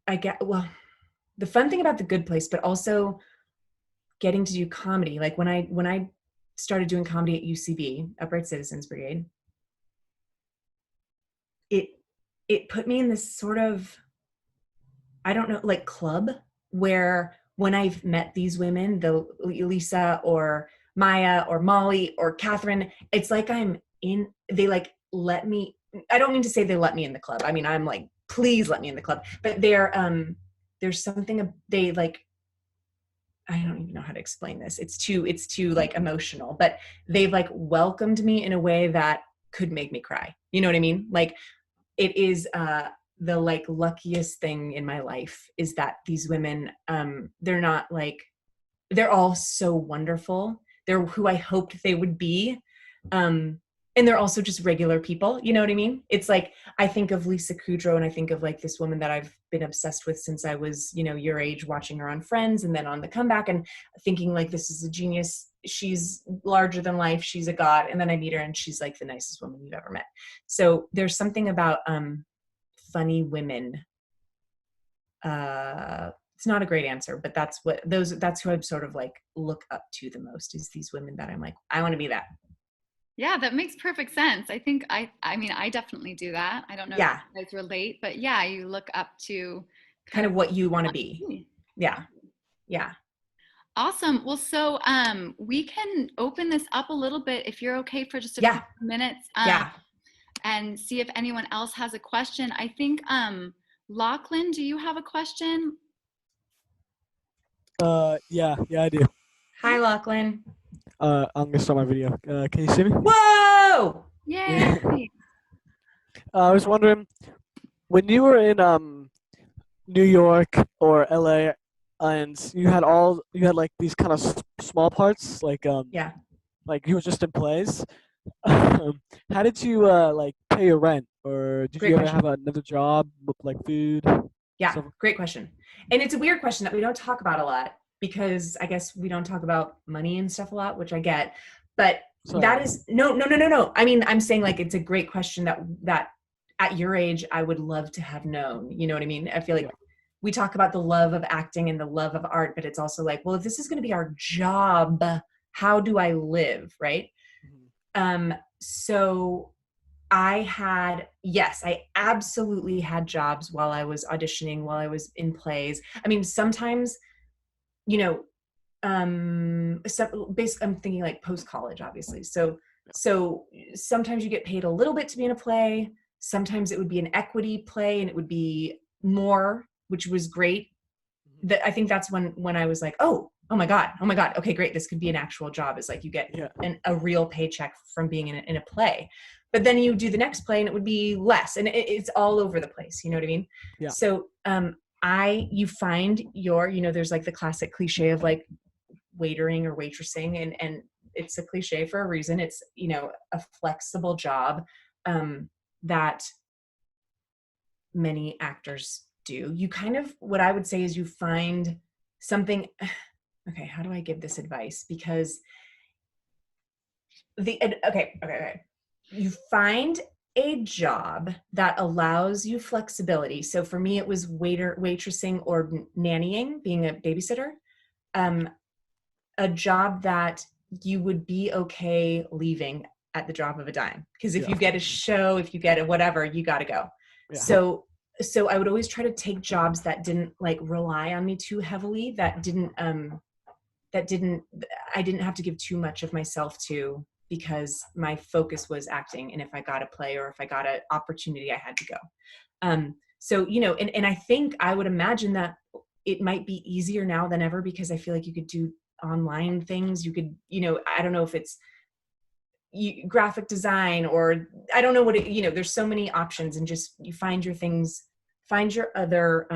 the fun thing about The Good Place, but also getting to do comedy. Like when I started doing comedy at UCB, Upright Citizens Brigade, it put me in this sort of, I don't know, like club where when I've met these women, the Lisa or Maya or Molly or Catherine, it's like they like let me, I don't mean to say they let me in the club. I mean, I'm like, please let me in the club. But there's something they like, I don't even know how to explain this. It's too like emotional, but they've like welcomed me in a way that could make me cry. You know what I mean? Like it is the like luckiest thing in my life is that these women, they're not like, they're all so wonderful. They're who I hoped they would be. And they're also just regular people. You know what I mean? It's like, I think of Lisa Kudrow and I think of like this woman that I've been obsessed with since I was, you know, your age, watching her on Friends and then on The Comeback and thinking like, this is a genius. She's larger than life. She's a god. And then I meet her and she's like the nicest woman you've ever met. So there's something about funny women. It's not a great answer, but that's who I sort of like look up to the most is these women that I'm like, I want to be that. Yeah, that makes perfect sense. I think I mean, I definitely do that. I don't know if you guys relate, but yeah, you look up to kind of what you want to be. Yeah. Yeah. Awesome. Well, so we can open this up a little bit if you're okay for just a few minutes. And see if anyone else has a question. I think Lachlan, do you have a question? Yeah, I do. Hi, Lachlan. I'm gonna start my video. Can you see me? Whoa! Yay! I was wondering, when you were in New York or LA, and you had like these kind of small parts, like Yeah. like you were just in plays. How did you like pay your rent, or did Great you ever question. have another job with like food? Yeah, Stuff? great question. And it's a weird question that we don't talk about a lot because I guess we don't talk about money and stuff a lot, which I get. But that Sorry. is no. I mean, I'm saying like it's a great question that at your age I would love to have known. You know what I mean? I feel like Yeah. we talk about the love of acting and the love of art, but it's also like, well, if this is going to be our job, how do I live, right? So I absolutely had jobs while I was auditioning, while I was in plays. I mean, sometimes, you know, basically I'm thinking like post-college, obviously. So sometimes you get paid a little bit to be in a play. Sometimes it would be an equity play and it would be more, which was great. I think that's when I was like, oh my God. Okay, great. This could be an actual job. It's like you get a real paycheck from being in a play. But then you do the next play and it would be less, and it's all over the place. You know what I mean? Yeah. So you find there's like the classic cliche of like waitering or waitressing, and it's a cliche for a reason. It's, a flexible job that many actors do. You kind of, what I would say is you find something. Okay, how do I give this advice? Because okay. You find a job that allows you flexibility. So for me, it was waitressing or nannying, being a babysitter. A job that you would be okay leaving at the drop of a dime. Because if you get a show, if you get a whatever, you got to go. Yeah. So I would always try to take jobs that didn't like rely on me too heavily, I didn't have to give too much of myself to, because my focus was acting. And if I got a play or if I got an opportunity, I had to go. So, and I think I would imagine that it might be easier now than ever, because I feel like you could do online things. You could, I don't know if it's graphic design, or I don't know what there's so many options, and just you find your things, find your other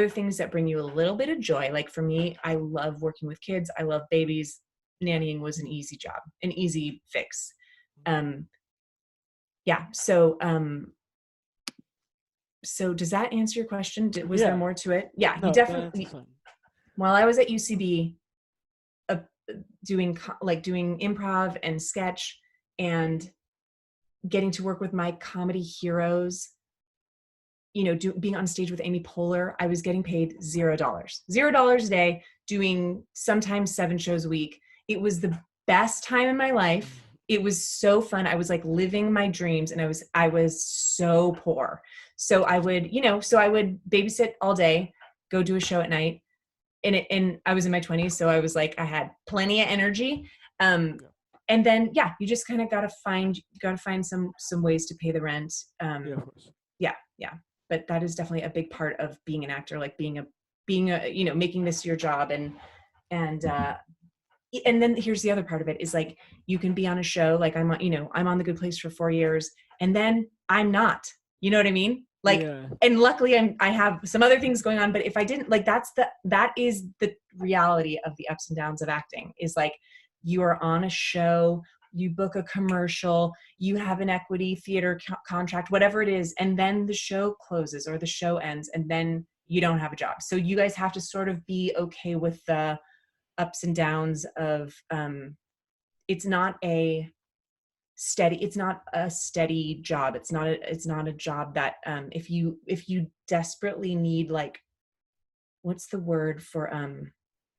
things that bring you a little bit of joy. Like for me, I love working with kids. I love babies. Nannying was an easy job, an easy fix. So does that answer your question? Was there more to it? Yeah, you definitely. While I was at UCB, doing improv and sketch and getting to work with my comedy heroes, being on stage with Amy Poehler, I was getting paid $0 a day, doing sometimes 7 shows a week. It was the best time in my life. It was so fun. I was like living my dreams, and I was so poor. So I would babysit all day, go do a show at night. And I was in my 20s, so I was like, I had plenty of energy. And then, you just kind of got to find some ways to pay the rent. Of course. Yeah. But that is definitely a big part of being an actor, like being a, making this your job. And then here's the other part of it is like, you can be on a show, like I'm on The Good Place for 4 years, and then I'm not, you know what I mean? Like, and luckily I have some other things going on, but if I didn't, like, that is the reality of the ups and downs of acting, is like, you are on a show, you book a commercial, you have an equity theater contract, whatever it is, and then the show closes or the show ends, and then you don't have a job. So you guys have to sort of be okay with the ups and downs of, it's not a steady job. It's not a job that, if you desperately need, like, what's the word for,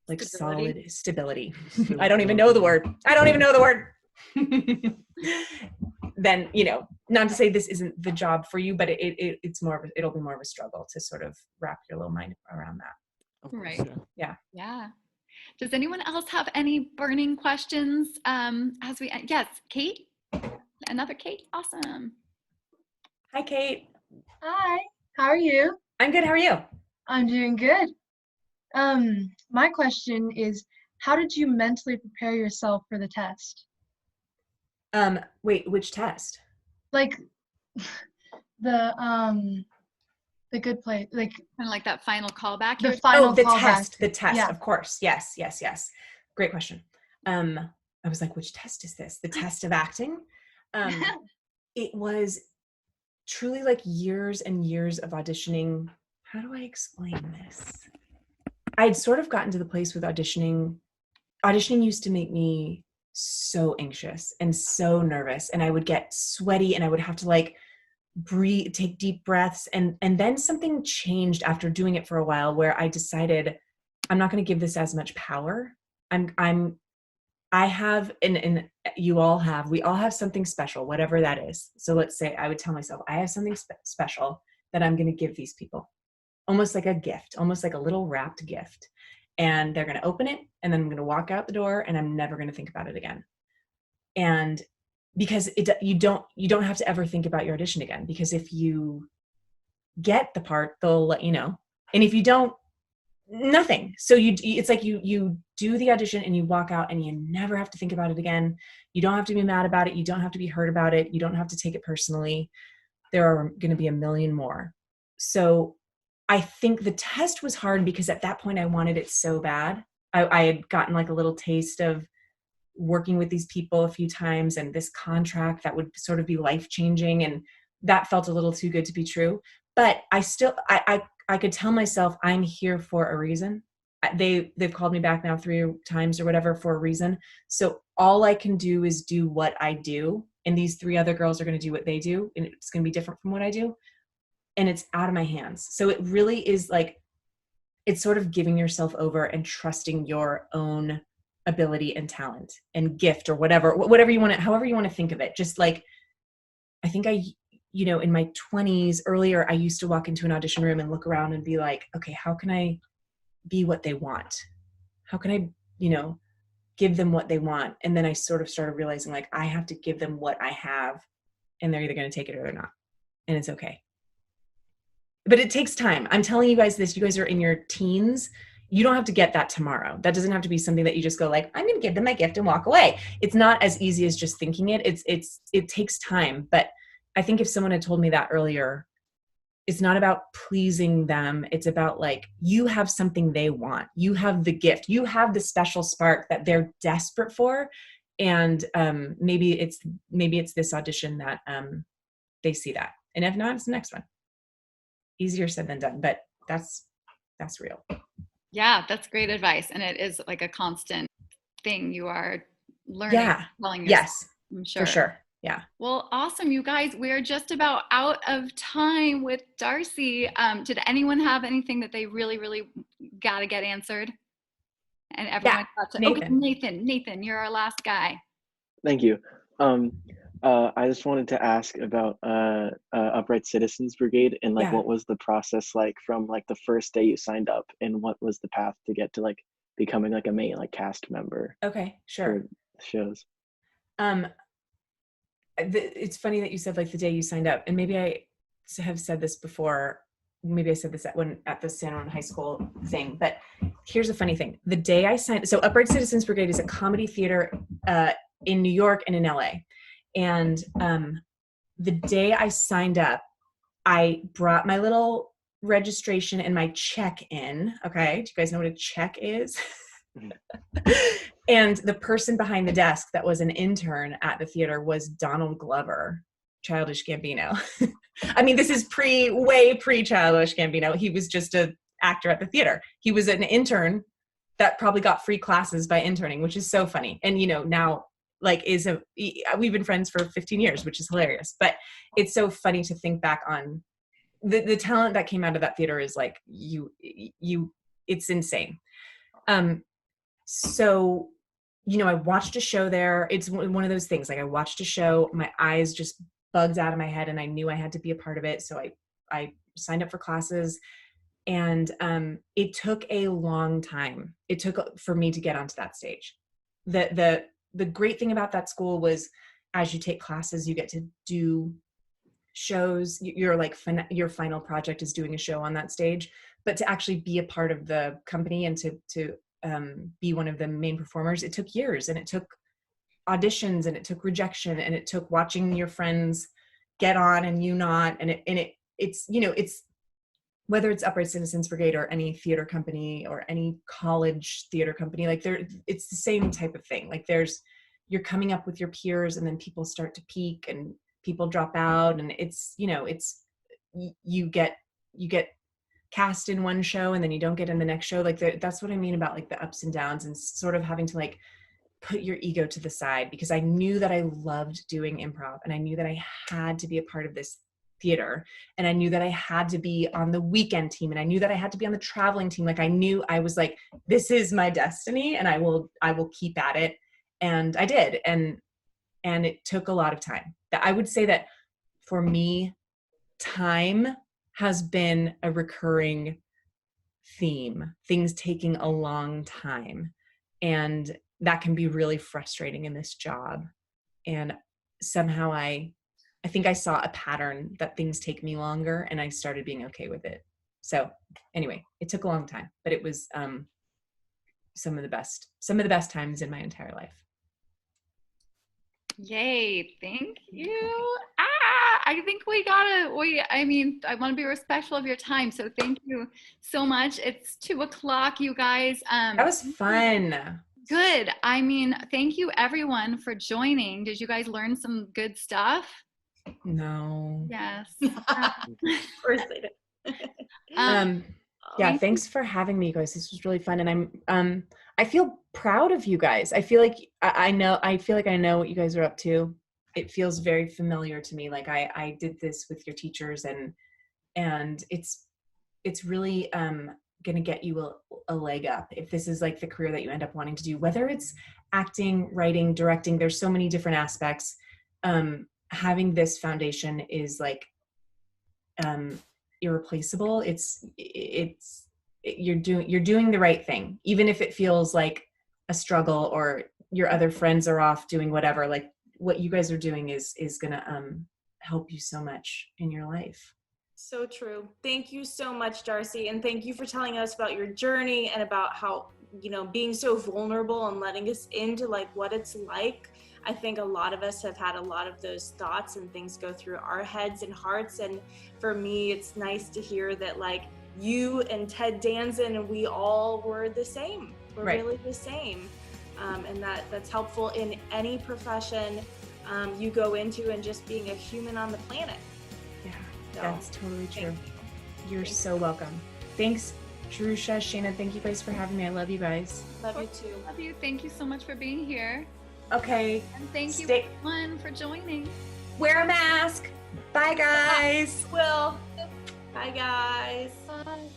like solid stability. I don't even know the word. Then, not to say this isn't the job for you, but it'll be more of a struggle to sort of wrap your little mind around that. Right. Yeah. Does anyone else have any burning questions as we end? Yes, Kate? Another Kate? Awesome. Hi, Kate. Hi. How are you? I'm good. How are you? I'm doing good. My question is, how did you mentally prepare yourself for the test? Wait, which test? Like the The Good Place, like kind of like that final callback. The final the callback. The test, Yeah. of course. Yes. Great question. I was like, which test is this? The test of acting? It was truly like years and years of auditioning. How do I explain this? I'd sort of gotten to the place with auditioning. Auditioning used to make me so anxious and so nervous, and I would get sweaty and I would have to like breathe, take deep breaths. And then something changed after doing it for a while where I decided I'm not going to give this as much power. I have, and you all have, we all have something special, whatever that is. So let's say I would tell myself, I have something special that I'm going to give these people, almost like a gift, almost like a little wrapped gift. And they're going to open it, and then I'm going to walk out the door, and I'm never going to think about it again. And because you don't have to ever think about your audition again, because if you get the part, they'll let you know. And if you don't, nothing. So it's like you do the audition and you walk out and you never have to think about it again. You don't have to be mad about it. You don't have to be hurt about it. You don't have to take it personally. There are going to be a million more. So I think the test was hard because at that point I wanted it so bad. I had gotten like a little taste of working with these people a few times and this contract that would sort of be life-changing, and that felt a little too good to be true. But I still, I could tell myself I'm here for a reason. They've called me back now 3 times or whatever for a reason. So all I can do is do what I do. And these 3 other girls are going to do what they do. And it's going to be different from what I do. And it's out of my hands. So it really is like, it's sort of giving yourself over and trusting your own ability and talent and gift or whatever you want to, however you want to think of it. Just like, I think in my 20s earlier, I used to walk into an audition room and look around and be like, okay, how can I be what they want? How can I, give them what they want? And then I sort of started realizing like, I have to give them what I have, and they're either going to take it or they're not. And it's okay. But it takes time. I'm telling you guys this, you guys are in your teens. You don't have to get that tomorrow. That doesn't have to be something that you just go like, I'm going to give them my gift and walk away. It's not as easy as just thinking it. It takes time. But I think if someone had told me that earlier, it's not about pleasing them. It's about like, you have something they want. You have the gift. You have the special spark that they're desperate for. And maybe it's this audition that they see that. And if not, it's the next one. Easier said than done, but that's real. Yeah, that's great advice. And it is like a constant thing you are learning, telling yourself, yes, I'm sure. For sure. Yeah. Well, awesome, you guys. We are just about out of time with D'Arcy. Did anyone have anything that they really, really got to get answered? And everyone got to. Nathan. Okay, Nathan, you're our last guy. Thank you. I just wanted to ask about Upright Citizens Brigade and like what was the process like from like the first day you signed up, and what was the path to get to like becoming like a main like cast member? Okay, sure. For shows. It's funny that you said like the day you signed up, and maybe I have said this before. Maybe I said this at the San Juan High School thing, but here's a funny thing. The day I signed, so Upright Citizens Brigade is a comedy theater in New York and in LA. And the day I signed up, I brought my little registration and my check in. Okay. Do you guys know what a check is? And the person behind the desk that was an intern at the theater was Donald Glover, Childish Gambino. I mean, this is way pre Childish Gambino. He was just an actor at the theater. He was an intern that probably got free classes by interning, which is so funny. And, now like we've been friends for 15 years, which is hilarious, but it's so funny to think back on the talent that came out of that theater is like, it's insane. So, I watched a show there. It's one of those things, like I watched a show, my eyes just bugged out of my head and I knew I had to be a part of it. So I signed up for classes, and it took a long time. It took for me to get onto that stage. The great thing about that school was as you take classes, you get to do shows. Your final project is doing a show on that stage, but to actually be a part of the company and to be one of the main performers, it took years, and it took auditions, and it took rejection, and it took watching your friends get on and you not. And it's whether it's Upright Citizens Brigade or any theater company or any college theater company, like it's the same type of thing. Like you're coming up with your peers, and then people start to peak and people drop out, and it's, you get cast in one show and then you don't get in the next show. Like that's what I mean about like the ups and downs, and sort of having to like put your ego to the side, because I knew that I loved doing improv, and I knew that I had to be a part of this theater, and I knew that I had to be on the weekend team, and I knew that I had to be on the traveling team. Like I knew, I was like, this is my destiny, and I will keep at it. And I did. And it took a lot of time. I would say that for me, time has been a recurring theme, things taking a long time. And that can be really frustrating in this job. And somehow I think I saw a pattern that things take me longer, and I started being okay with it. So anyway, it took a long time, but it was some of the best times in my entire life. Yay, thank you. I think I want to be respectful of your time. So thank you so much. It's 2:00, you guys. That was fun. Good. Thank you everyone for joining. Did you guys learn some good stuff? No. Yes. Of course they did. Yeah, thanks for having me, guys. This was really fun, and I feel proud of you guys. I feel like I know what you guys are up to. It feels very familiar to me. Like I did this with your teachers, and it's really going to get you a leg up if this is like the career that you end up wanting to do, whether it's acting, writing, directing. There's so many different aspects. Having this foundation is like irreplaceable. You're doing the right thing, even if it feels like a struggle or your other friends are off doing whatever. Like what you guys are doing is gonna help you so much in your life. So true. Thank you so much, D'Arcy, and thank you for telling us about your journey and about how, being so vulnerable and letting us into like what it's like. I think a lot of us have had a lot of those thoughts and things go through our heads and hearts, and for me it's nice to hear that like you and Ted Danson and we all were the same. We're right. Really the same. And that's helpful in any profession you go into, and just being a human on the planet. Yeah, so, that's totally true. You're so welcome. Thanks, Jerusha, Shayna. Thank you guys for having me. I love you guys. Love you too. Love you. Thank you so much for being here. Okay. And thank you everyone for joining. Wear a mask. Bye, guys. Will. Bye, guys. Bye.